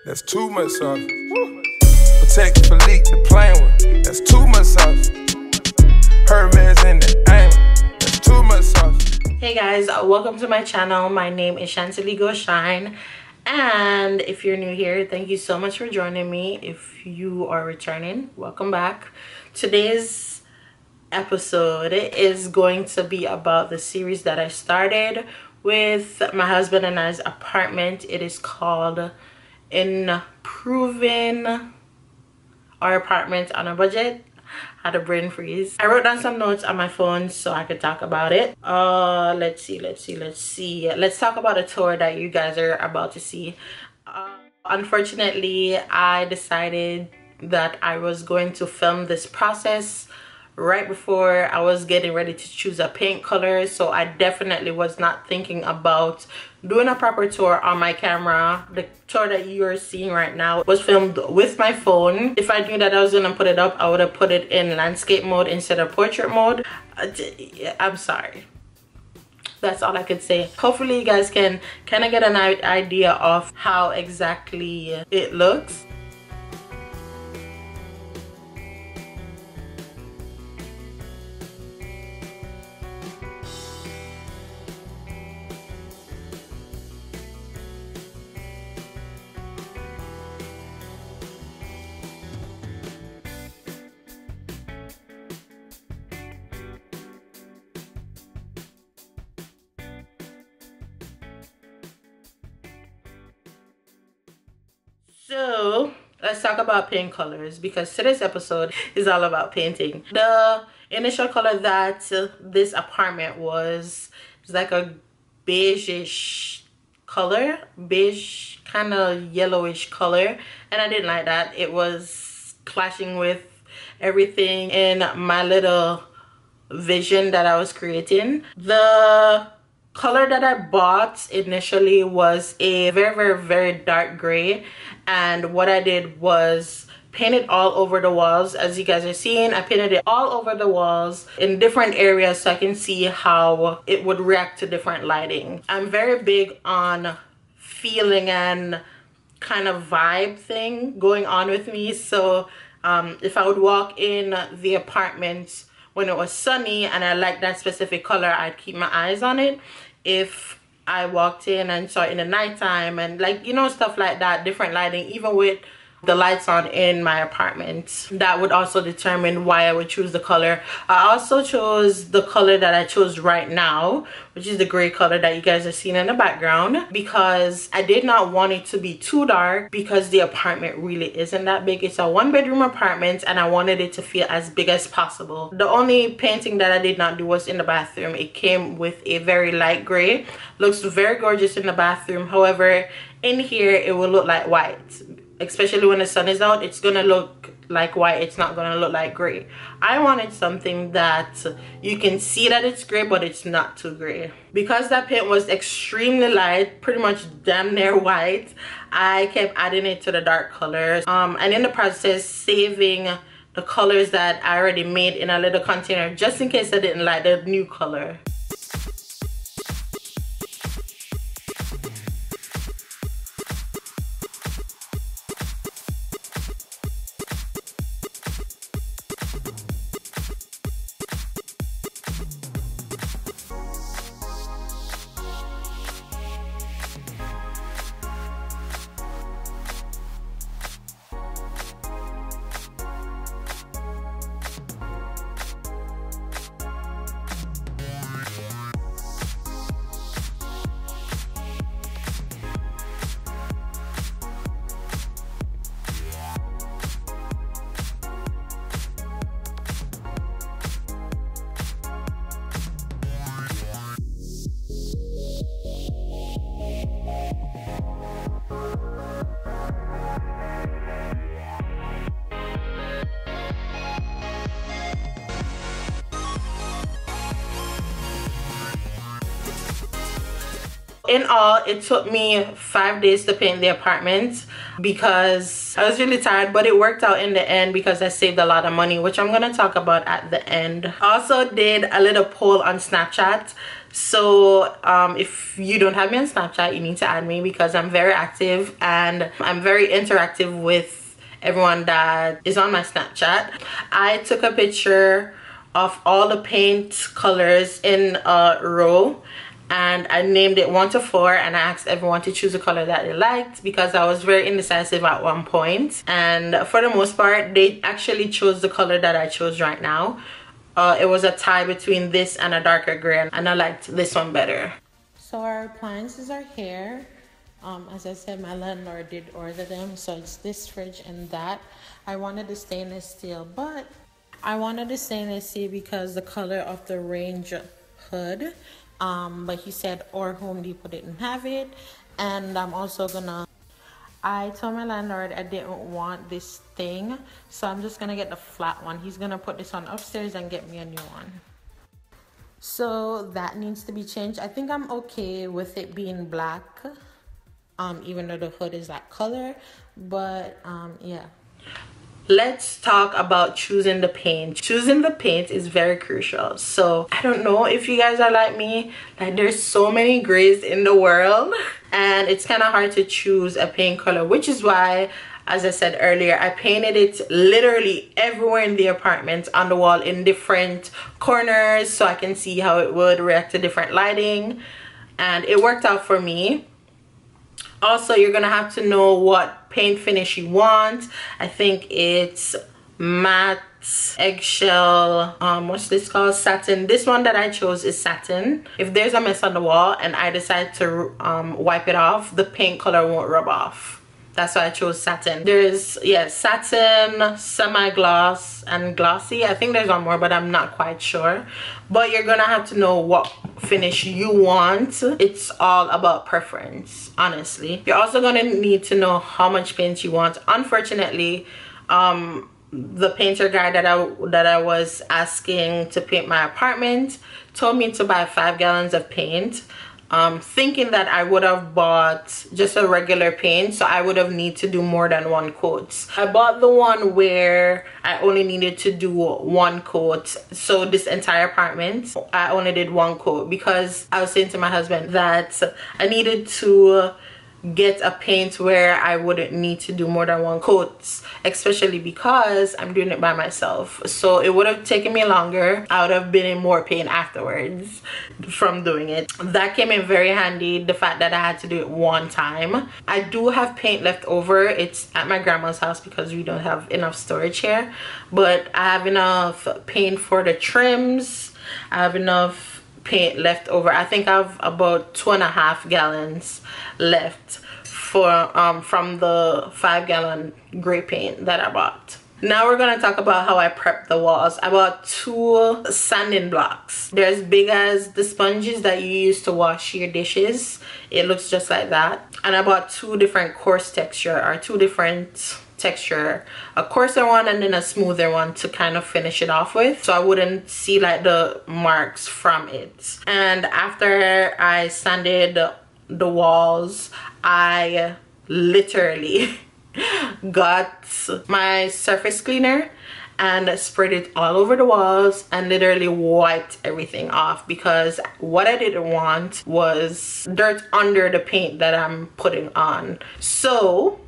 That's too much sauce. Protect Philippe the plain one. That's too much sauce. Hermes in the aim. That's too much sauce. Hey guys, welcome to my channel. My name is Goshine, and if you're new here, thank you so much for joining me. If you are returning, welcome back. Today's episode is going to be about the series that I started with my husband and I's apartment. It is called Improving Our Apartment on a Budget. Had a brain freeze. I wrote down some notes on my phone so I could talk about it. Let's see. Let's talk about a tour that you guys are about to see. Unfortunately, I decided that I was going to film this process right before I was getting ready to choose a paint color, so I definitely was not thinking about doing a proper tour on my camera. The tour that you are seeing right now was filmed with my phone. If I knew that I was gonna put it up, I would have put it in landscape mode instead of portrait mode. I'm sorry. That's all I could say. Hopefully you guys can kind of get an idea of how exactly it looks. So let's talk about paint colors, because today's episode is all about painting. The initial color that this apartment was like a beige-ish color, beige kind of yellowish color, and I didn't like that. It was clashing with everything in my little vision that I was creating. The color that I bought initially was a very dark gray, and what I did was paint it all over the walls. As you guys are seeing, I painted it all over the walls in different areas so I can see how it would react to different lighting. I'm very big on feeling and kind of vibe thing going on with me, so if I would walk in the apartment when it was sunny and I liked that specific color, I'd keep my eyes on it. If I walked in and saw it in the nighttime and, like, you know, stuff like that, different lighting, even with the lights on in my apartment, that would also determine why I would choose the color. I also chose the color that I chose right now, which is the gray color that you guys are seeing in the background, because I did not want it to be too dark, because the apartment really isn't that big. It's a one-bedroom apartment and I wanted it to feel as big as possible. The only painting that I did not do was in the bathroom. It came with a very light gray. Looks very gorgeous in the bathroom. However, in here it will look like white. Especially when the sun is out, it's gonna look like white. It's not gonna look like gray. I wanted something that you can see that it's gray, but it's not too gray. Because that paint was extremely light, pretty much damn near white, I kept adding it to the dark colors, and in the process saving the colors that I already made in a little container, just in case I didn't like the new color. in all, it took me 5 days to paint the apartment because I was really tired, but it worked out in the end because I saved a lot of money, which I'm gonna talk about at the end. Also did a little poll on Snapchat. So if you don't have me on Snapchat, you need to add me because I'm very active and I'm very interactive with everyone that is on my Snapchat. I took a picture of all the paint colors in a row and I named it 1 to 4, and I asked everyone to choose a color that they liked because I was very indecisive at one point, and for the most part they actually chose the color that I chose right now. It was a tie between this and a darker gray, and I liked this one better. So our appliances are here. As I said, my landlord did order them, so it's this fridge and that. I wanted the stainless steel, but I wanted the stainless steel because the color of the range hood, but he said or Home Depot didn't have it. And I'm also gonna, I told my landlord I didn't want this thing, so I'm just gonna get the flat one. He's gonna put this one upstairs and get me a new one. So that needs to be changed. I think I'm okay with it being black, even though the hood is that color, but yeah. Let's talk about choosing the paint. Choosing the paint is very crucial. So I don't know if you guys are like me, like there's so many grays in the world and it's kind of hard to choose a paint color, which is why, as I said earlier, I painted it literally everywhere in the apartment, on the wall, in different corners, so I can see how it would react to different lighting, and it worked out for me. Also, you're gonna have to know what paint finish you want. I think it's matte, eggshell, what's this called, satin. This one that I chose is satin. If there's a mess on the wall and I decide to wipe it off, the paint color won't rub off. That's why I chose satin. There's, yeah, satin, semi-gloss, and glossy. I think there's one more, but I'm not quite sure. But you're gonna have to know what finish you want. It's all about preference, honestly. You're also gonna need to know how much paint you want. Unfortunately, the painter guy that I was asking to paint my apartment told me to buy 5 gallons of paint. Thinking that I would have bought just a regular paint, so I would have need to do more than 1 coat. I bought the one where I only needed to do 1 coat. So this entire apartment, I only did 1 coat because I was saying to my husband that I needed to get a paint where I wouldn't need to do more than 1 coat, especially because I'm doing it by myself. So it would have taken me longer. I would have been in more pain afterwards from doing it. That came in very handy, the fact that I had to do it 1 time. I do have paint left over. It's at my grandma's house because we don't have enough storage here, but I have enough paint for the trims. I have enough paint left over. I think I have about 2.5 gallons left for from the 5-gallon gray paint that I bought. Now we're gonna talk about how I prepped the walls. I bought 2 sanding blocks. They're as big as the sponges that you use to wash your dishes. It looks just like that. And I bought 2 different coarse texture, or 2 different texture, a coarser one and then a smoother one to kind of finish it off with, so I wouldn't see like the marks from it. And after I sanded the walls, I literally got my surface cleaner and spread it all over the walls and literally wiped everything off, because what I didn't want was dirt under the paint that I'm putting on. So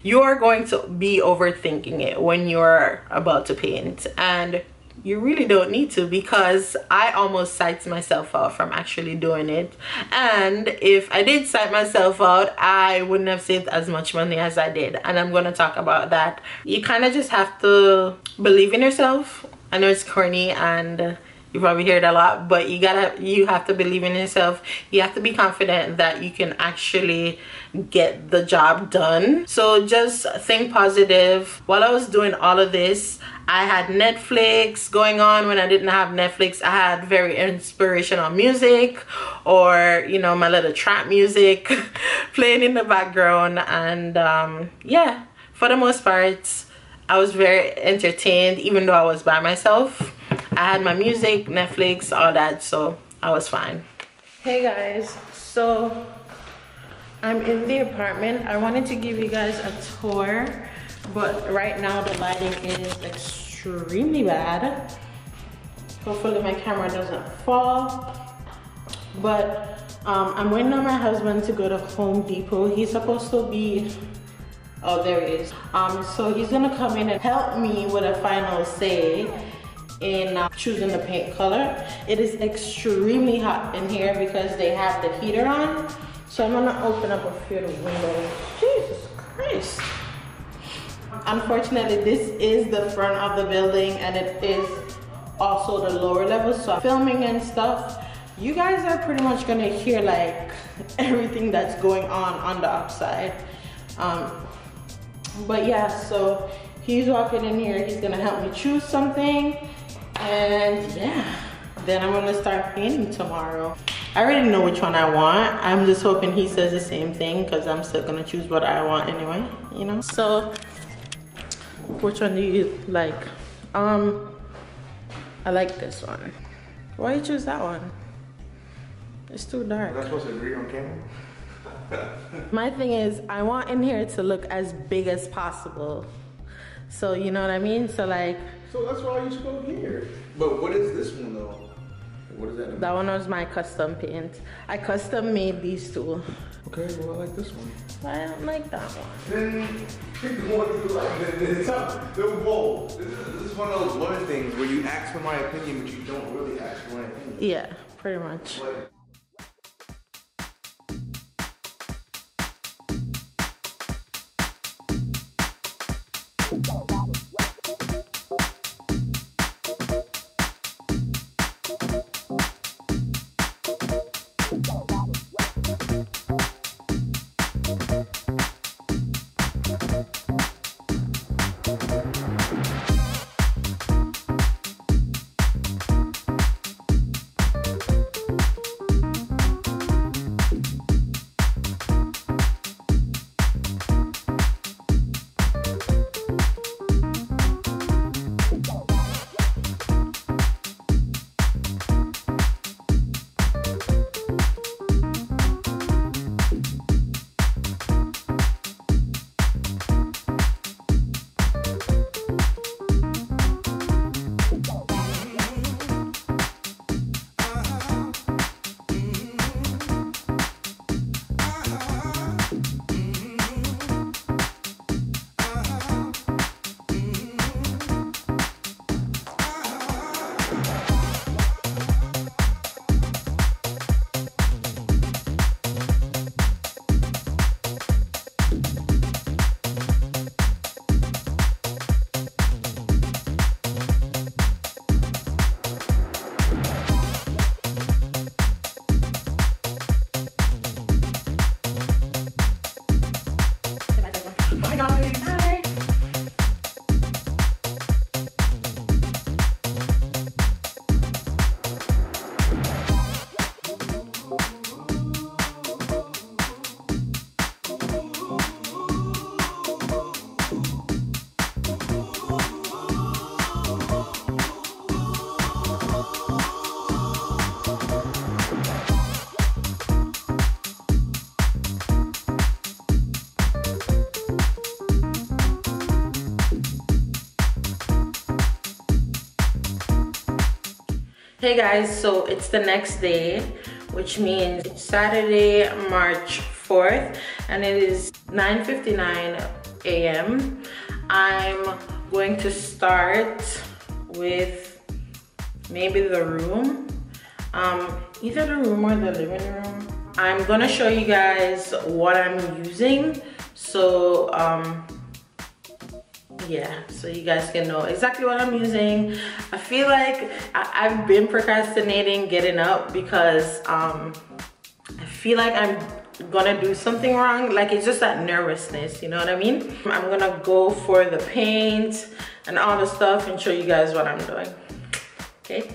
you are going to be overthinking it when you're about to paint, and you really don't need to, because I almost psyched myself out from actually doing it. And if I did psych myself out, I wouldn't have saved as much money as I did, and I'm going to talk about that. You kind of just have to believe in yourself. I know it's corny and you probably hear it a lot, but you have to believe in yourself. You have to be confident that you can actually get the job done. So just think positive. While I was doing all of this, I had Netflix going on. When I didn't have Netflix, I had very inspirational music, or you know, my little trap music playing in the background. And yeah, for the most part, I was very entertained, even though I was by myself. I had my music, Netflix, all that, so I was fine. Hey guys, So I'm in the apartment. I wanted to give you guys a tour, but right now the lighting is extremely bad. Hopefully my camera doesn't fall. But I'm waiting on my husband to go to Home Depot. He's supposed to be, oh, there he is. So he's gonna come in and help me with a final say in choosing the paint color. It is extremely hot in here because they have the heater on. So I'm gonna open up a few of the windows. Jesus Christ. Unfortunately, this is the front of the building and it is also the lower level. So filming and stuff, you guys are pretty much gonna hear like everything that's going on the outside. But yeah, so he's walking in here. He's gonna help me choose something. And yeah, then I'm gonna start painting tomorrow. I already know which one I want. I'm just hoping he says the same thing because I'm still gonna choose what I want anyway, you know? So, which one do you like? I like this one. Why you choose that one? It's too dark. We're not supposed to agree on camera? My thing is, I want in here to look as big as possible. So, you know what I mean? So like... So that's why you should go here. But what is this one though? What is that? That one was my custom paint. I custom made these two. Okay, well I like this one. I don't like that one. Then pick the one you like. They're bold. This is one of those women things where you ask for my opinion, but you don't really ask for my opinion. Yeah, pretty much. Like, Hey guys, so it's the next day, which means it's Saturday, March 4th, and it is 9:59 a.m. I'm going to start with maybe the room, either the room or the living room. I'm gonna show you guys what I'm using, so yeah, so you guys can know exactly what I'm using. I feel like I've been procrastinating getting up because I feel like I'm gonna do something wrong. Like, it's just that nervousness, you know what I mean? I'm gonna go for the paint and all the stuff and show you guys what I'm doing, okay?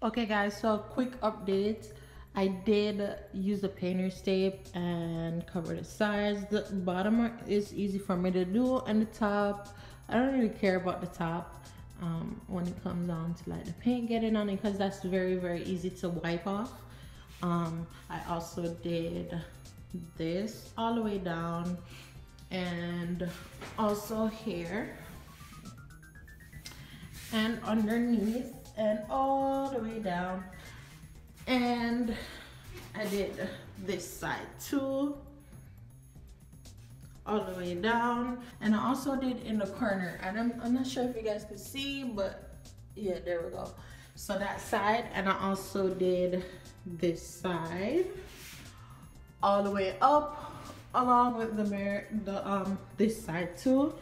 Okay guys, so quick update. I did use the painter's tape and cover the sides. The bottom is easy for me to do, and the top, I don't really care about the top when it comes down to like the paint getting on it, because that's very easy to wipe off. I also did this all the way down, and also here and underneath and all the way down, and I did this side too, all the way down, and I also did in the corner, and I'm not sure if you guys can see, but yeah, there we go. So that side, and I also did this side all the way up along with the mirror, this side too,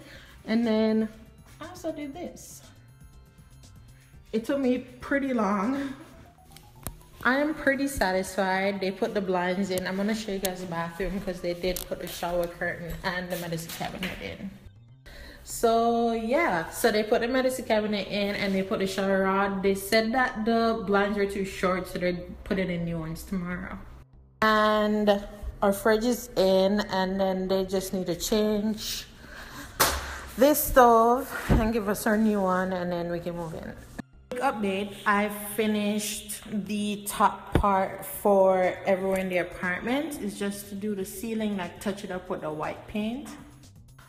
and then I also did this. It took me pretty long. I am pretty satisfied. They put the blinds in. I'm gonna show you guys the bathroom because they did put the shower curtain and the medicine cabinet in. So yeah, so they put the medicine cabinet in and they put the shower rod. They said that the blinds were too short, so they're putting in new ones tomorrow. And our fridge is in, and then they just need to change this stove and give us our new one, and then we can move in. Quick update, I finished the top part for everywhere in the apartment. It's just to do the ceiling, like touch it up with the white paint.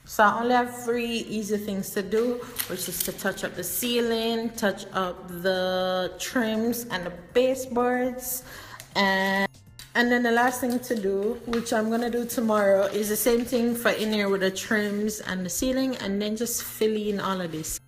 So I only have 3 easy things to do, which is to touch up the ceiling, touch up the trims and the baseboards, and then the last thing to do, which I'm gonna do tomorrow, is the same thing for in here with the trims and the ceiling, and then just fill in all of this.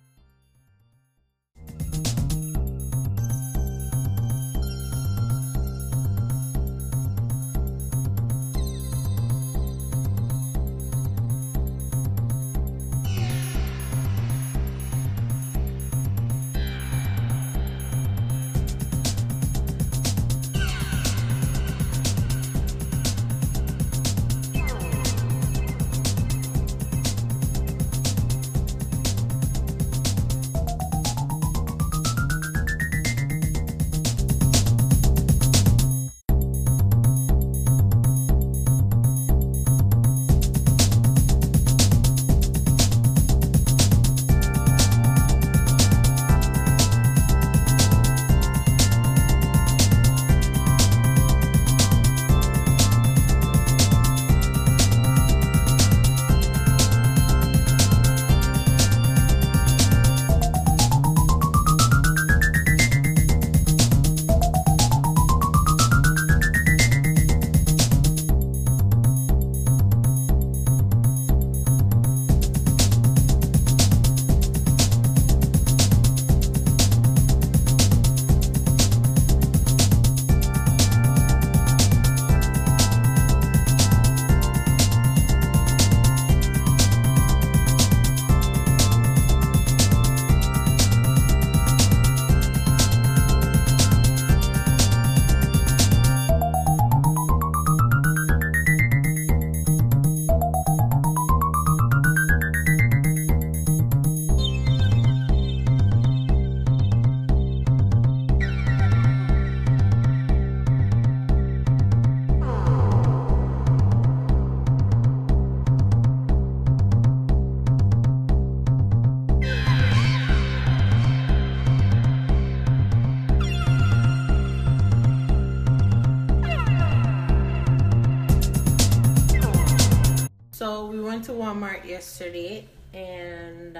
So we went to Walmart yesterday, and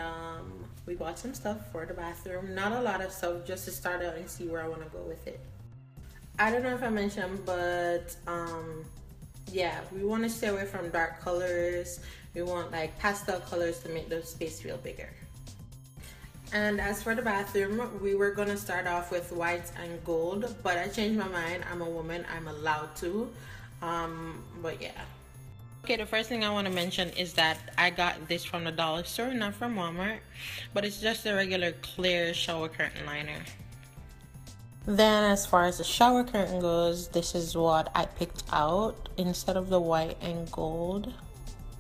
we bought some stuff for the bathroom. Not a lot of stuff, just to start out and see where I want to go with it. I don't know if I mentioned, but yeah, we want to stay away from dark colors. We want like pastel colors to make the space feel bigger. And as for the bathroom, we were gonna start off with white and gold, but I changed my mind. I'm a woman, I'm allowed to. But yeah. Okay, the first thing I want to mention is that I got this from the dollar store, not from Walmart, but it's just a regular clear shower curtain liner. Then as far as the shower curtain goes, this is what I picked out instead of the white and gold.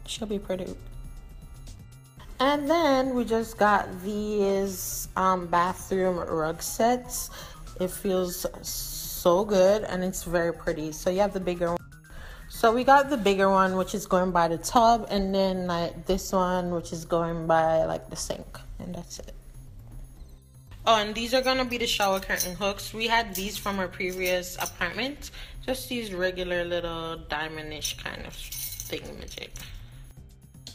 Should be pretty. And then we just got these bathroom rug sets It feels so good and it's very pretty. So you have the bigger one. So we got the bigger one, which is going by the tub, and then like this one, which is going by like the sink, and that's it. Oh, and these are gonna be the shower curtain hooks. We had these from our previous apartment. Just these regular little diamond-ish kind of thingamajig.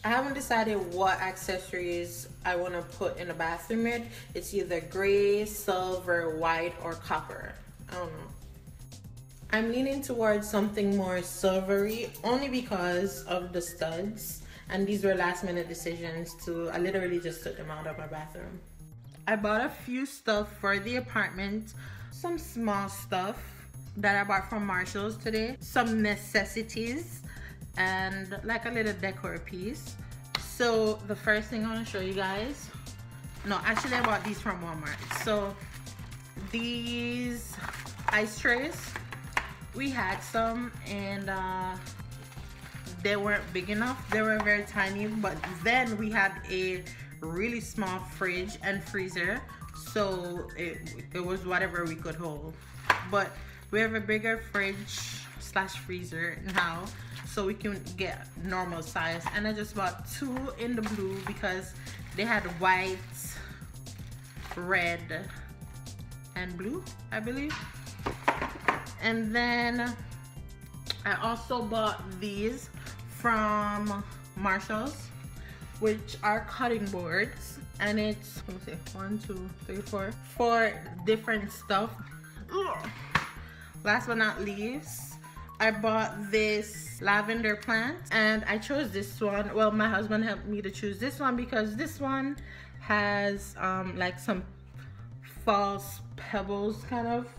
I haven't decided what accessories I want to put in the bathroom yet. It's either gray, silver, white, or copper. I don't know. I'm leaning towards something more silvery only because of the studs, and these were last minute decisions I literally just took them out of my bathroom. I bought a few stuff for the apartment, some small stuff that I bought from Marshall's today, some necessities, and like a little decor piece. So the first thing I want to show you guys, no, actually I bought these from Walmart. So these ice trays, we had some, and they weren't big enough. They were very tiny, but then we had a really small fridge and freezer, so it was whatever we could hold. But we have a bigger fridge slash freezer now, so we can get normal size. And I just bought 2 in the blue because they had white, red, and blue, I believe. And then I also bought these from Marshall's, which are cutting boards, and it's, let me see, 1, 2, 3, 4 different stuff. Ugh. Last but not least, I bought this lavender plant, and I chose this one. Well, my husband helped me to choose this one because this one has like some false pebbles kind of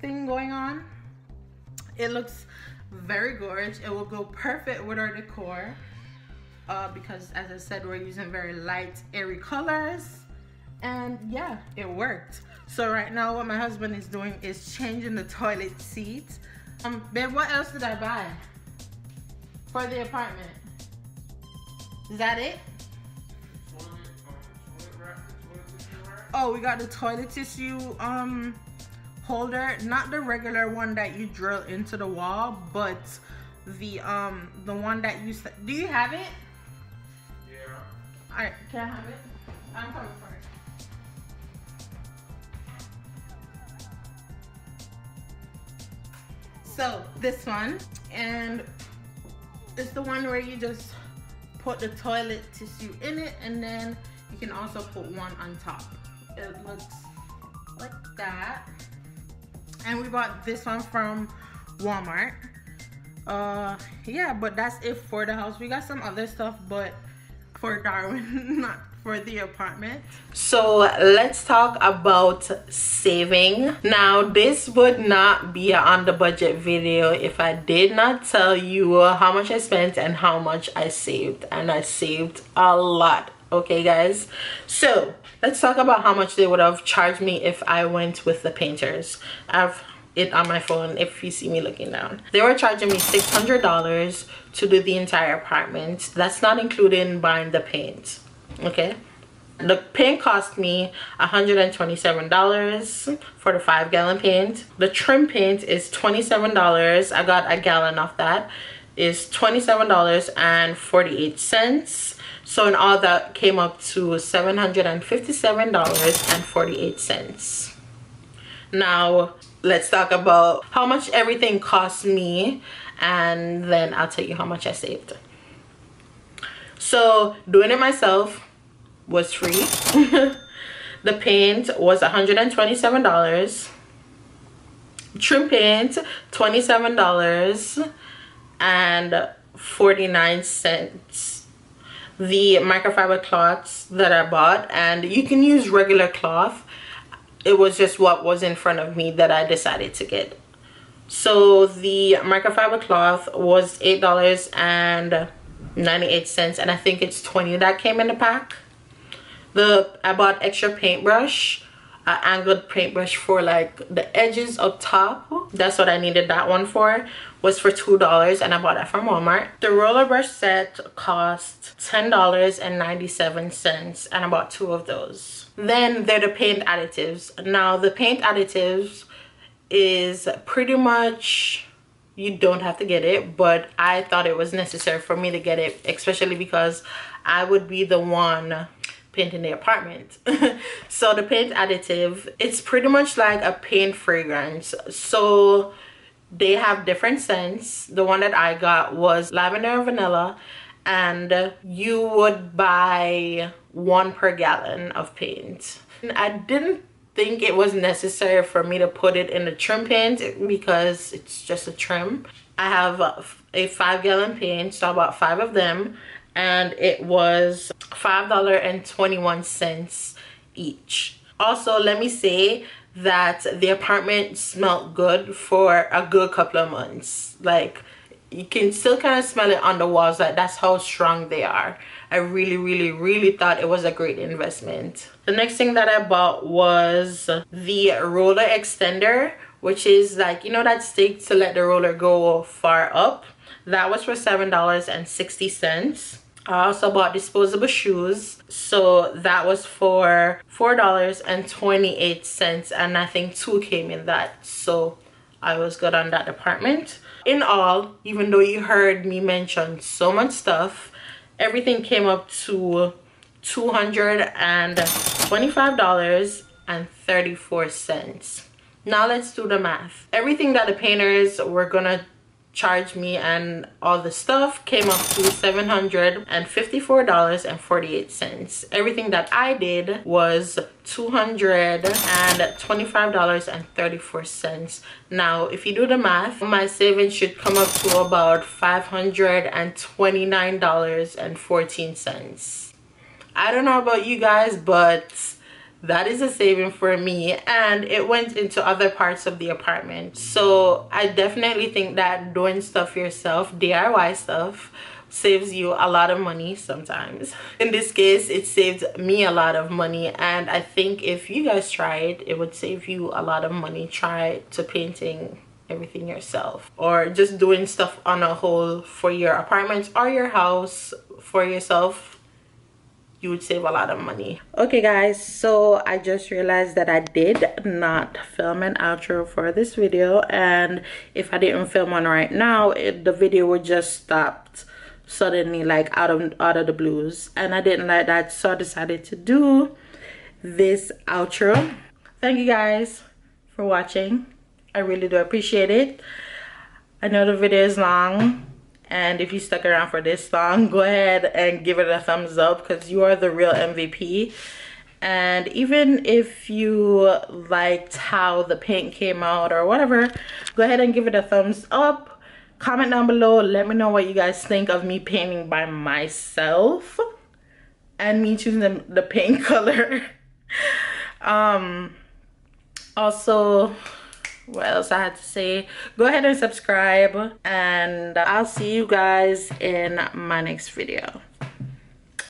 thing going on. It looks very gorgeous. It will go perfect with our decor because, as I said, we're using very light, airy colors, and yeah, it worked. So right now what my husband is doing is changing the toilet seat. Babe, what else did I buy for the apartment? Is that it? Oh, we got the toilet tissue holder, not the regular one that you drill into the wall, but the one that you, do you have it? Yeah. All right, can I have it? I'm coming for it. So this one, and it's the one where you just put the toilet tissue in it, and then you can also put one on top. It looks like that. And we bought this one from Walmart. Yeah, but that's it for the house. We got some other stuff, but for Darwin, not for the apartment. So let's talk about saving. Now, this would not be an on the budget video if I did not tell you how much I spent and how much I saved. And I saved a lot. Okay, guys, so let's talk about how much they would have charged me if I went with the painters. I have it on my phone if you see me looking down. They were charging me $600 to do the entire apartment. That's not including buying the paint. Okay, the paint cost me $127 for the 5-gallon paint. The trim paint is $27. I got a gallon of that. Is $27.48. So in all that came up to $757.48. Now let's talk about how much everything cost me, and then I'll tell you how much I saved. So doing it myself was free. The paint was $127. Trim paint $27.49. The microfiber cloths that I bought, and you can use regular cloth. It was just what was in front of me that I decided to get. So the microfiber cloth was $8.98, and I think it's 20 that came in the pack. I bought extra paintbrush, angled paintbrush for like the edges up top, That's what I needed that one for, was for $2, and I bought that from Walmart. The roller brush set cost $10.97, and I bought 2 of those. Then they're the paint additives. Now the paint additives is pretty much, you don't have to get it, but I thought it was necessary for me to get it, especially because I would be the one painting the apartment. So the paint additive, it's pretty much like a paint fragrance. So they have different scents. The one that I got was lavender and vanilla, and you would buy 1 per gallon of paint. And I didn't think it was necessary for me to put it in the trim paint because it's just a trim. I have a 5-gallon paint, so I bought 5 of them, and it was $5.21 each. Also, let me say that the apartment smelled good for a good couple of months. Like, you can still kind of smell it on the walls. Like, that's how strong they are. I really thought it was a great investment. The next thing that I bought was the roller extender, which is like, you know, that stick to let the roller go far up. That was for $7.60. I also bought disposable shoes, so that was for $4.28, and I think 2 came in that, so I was good on that department. In all, even though you heard me mention so much stuff, everything came up to $225.34. Now let's do the math. Everything that the painters were gonna charge me and all the stuff came up to $754.48. Everything that I did was $225.34. Now if you do the math, my savings should come up to about $529.14. I don't know about you guys, but that is a saving for me, and it went into other parts of the apartment. So I definitely think that doing stuff yourself, DIY stuff, saves you a lot of money sometimes. In this case, it saved me a lot of money, and I think if you guys try it, it would save you a lot of money. Try to painting everything yourself, or just doing stuff on a whole for your apartment or your house for yourself. You would save a lot of money. Okay guys, so I just realized that I did not film an outro for this video, and if I didn't film one right now, the video would just stop suddenly, like out of the blues, and I didn't like that, so I decided to do this outro. Thank you guys for watching. I really do appreciate it. I know the video is long, and if you stuck around for this long, go ahead and give it a thumbs up, because you are the real MVP. And even if you liked how the paint came out or whatever, go ahead and give it a thumbs up. Comment down below, let me know what you guys think of me painting by myself and me choosing the paint color. Also, what else I had to say? Go ahead and subscribe, and I'll see you guys in my next video.